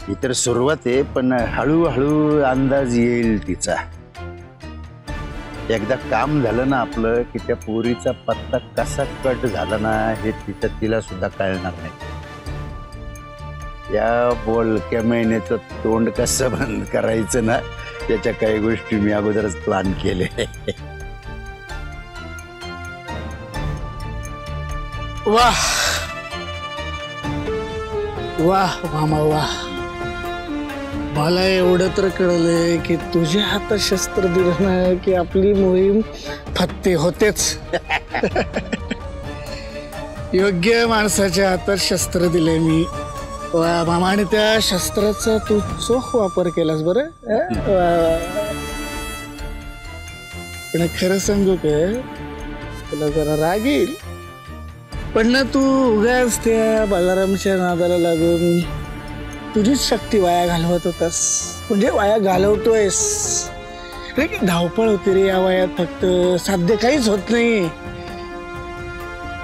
ही तर सुरुवात आहे, पण हळूहळू अंदाज येईल तिचा. एकदा काम झालं ना आपलं की त्या पोरीचा पत्ता कसा कट झाला ना हे तिला सुद्धा कळणार नाही. या बोलक्या महिन्याचं तोंड कसं बंद करायचं ना त्याच्या काही गोष्टी मी अगोदरच प्लॅन केले. वाह वाह मामा वाह. मला एवढं तर कळलंय की तुझ्या हातात शस्त्र दिलं ना की आपली मोहीम फत्ते होतेच. योग्य माणसाच्या हातात शस्त्र दिले मी. वा मामा. आणि त्या शस्त्राचा तू चोख वापर केलास बरं. पण खरं सांगू काय तुला जरा राग येईल, पण ना तू उगाच त्या बालारामच्या नादाला लागून तुझीच शक्ती वाया घालवत होतास. म्हणजे वाया घालवतोयस. धावपळ होती रे या वयात, फक्त साध्य काहीच होत नाही.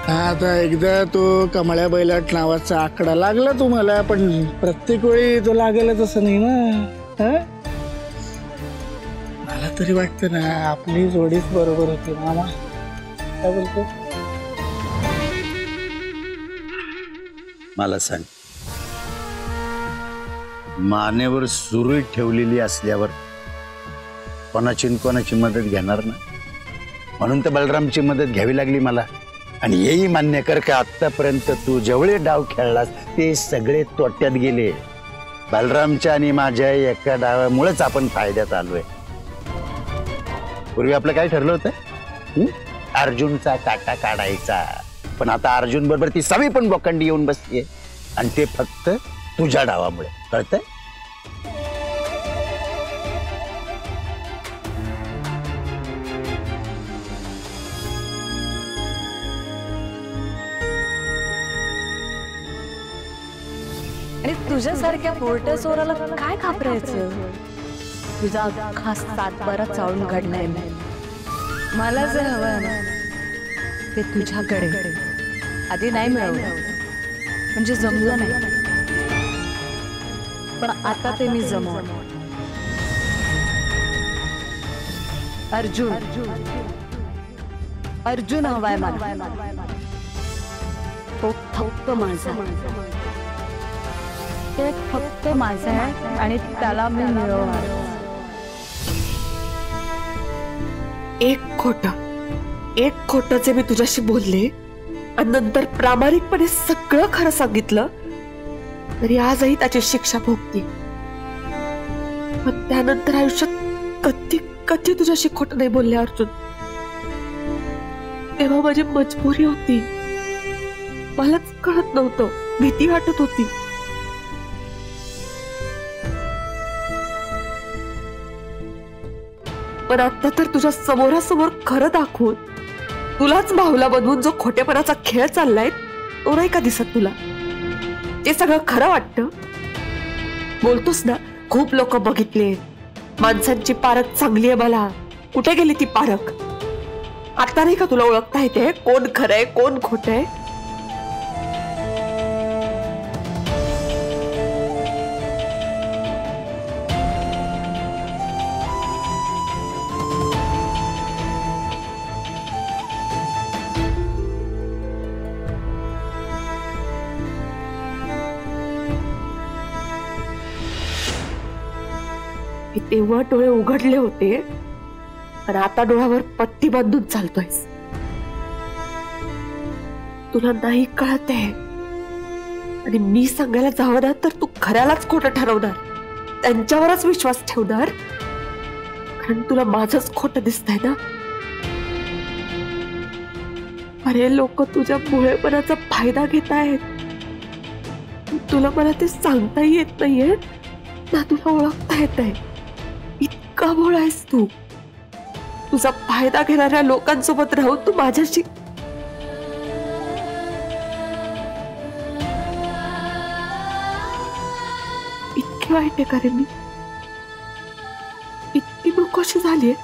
आता एकदा तो कमळ्या बैलाट नावाचा आकडा लागला तुम्हाला, पण प्रत्येक वेळी तो लागेल तसं नाही ना. मला तरी वाटतं ना आपली जोडीच बरोबर होती मामा. काय बोलतो? मला सांग, मानेवर सुरी ठेवलेली असल्यावर कोणाची मदत घेणार ना. म्हणून तर बलरामची मदत घ्यावी लागली मला. आणि हेही मान्य कर का आतापर्यंत तू जेवढे डाव खेळलास ते सगळे तोट्यात गेले. बलरामच्या आणि माझ्या एका डावामुळेच आपण फायद्यात आलोय. पूर्वी आपलं काय ठरलं होतं? अर्जुनचा काटा काढायचा. पण आता अर्जुन बरोबर ती सवी पण बोकंडी येऊन बसलीये, आणि ते फक्त तुझ्या डावामुळे. कळतंय? आणि तुझ्यासारख्या पोरट्या चोराला काय घाबरायचं? तुझा खास सातबारा चाळून घडलाय मी. मला जे हवंय ना ते तुझ्याकडे आधी नाही मिळवलं, म्हणजे जमलं नाही. पण आता ते मी जमवलं. अर्जुन हवाय मला. तो फक्त माझा. ते फक्त माझा आहे आणि त्याला मी मिळवणार. एक खोटं जे मी तुझ्याशी बोलले आणि नंतर प्रामाणिकपणे सगळं खरं सांगितलं तरी आजही त्याची शिक्षा भोगते. पण त्यानंतर आयुष्यात कधी कधी तुझ्याशी खोटं नाही बोलले अर्जुन. तेव्हा माझी मजबुरी होती. मलाच कळत नव्हतं. भीती वाटत होती. पण आता तर तुझ्या समोरासमोर खरं दाखवून तुलाच बाहुला बनवून जो खोटेपणाचा खेळ चाललाय तो नाही का दिसत तुला? ते सगळं खरं वाटतं? बोलतोस ना खूप लोक बघितले, माणसांची पारख चांगली आहे मला. कुठे गेली ती पारख? आता नाही का तुला ओळखता येते कोण खरंय कोण खोटंय? तेव्हा डोळे उघडले होते, पण आता डोळ्यावर पट्टी बांधून चालतोयस. तुला नाही कळत आहे. आणि मी सांगायला जावं ना तर तू खऱ्यालाच खोटं ठरवणार, त्यांच्यावरच विश्वास ठेवणार, कारण तुला माझंच खोटं दिसतंय ना. अरे लोक तुझ्या भोळेपणाचा फायदा घेत आहेत. तुला मला ते सांगताही येत नाहीये ना तुला ओळखता येत आहे. इतका भोळा आहेस तू. तुझा फायदा घेणाऱ्या लोकांसोबत राहून तू माझ्याशी इतकी वाईट आहे का रे मी? इतकी नकोशी झालीये.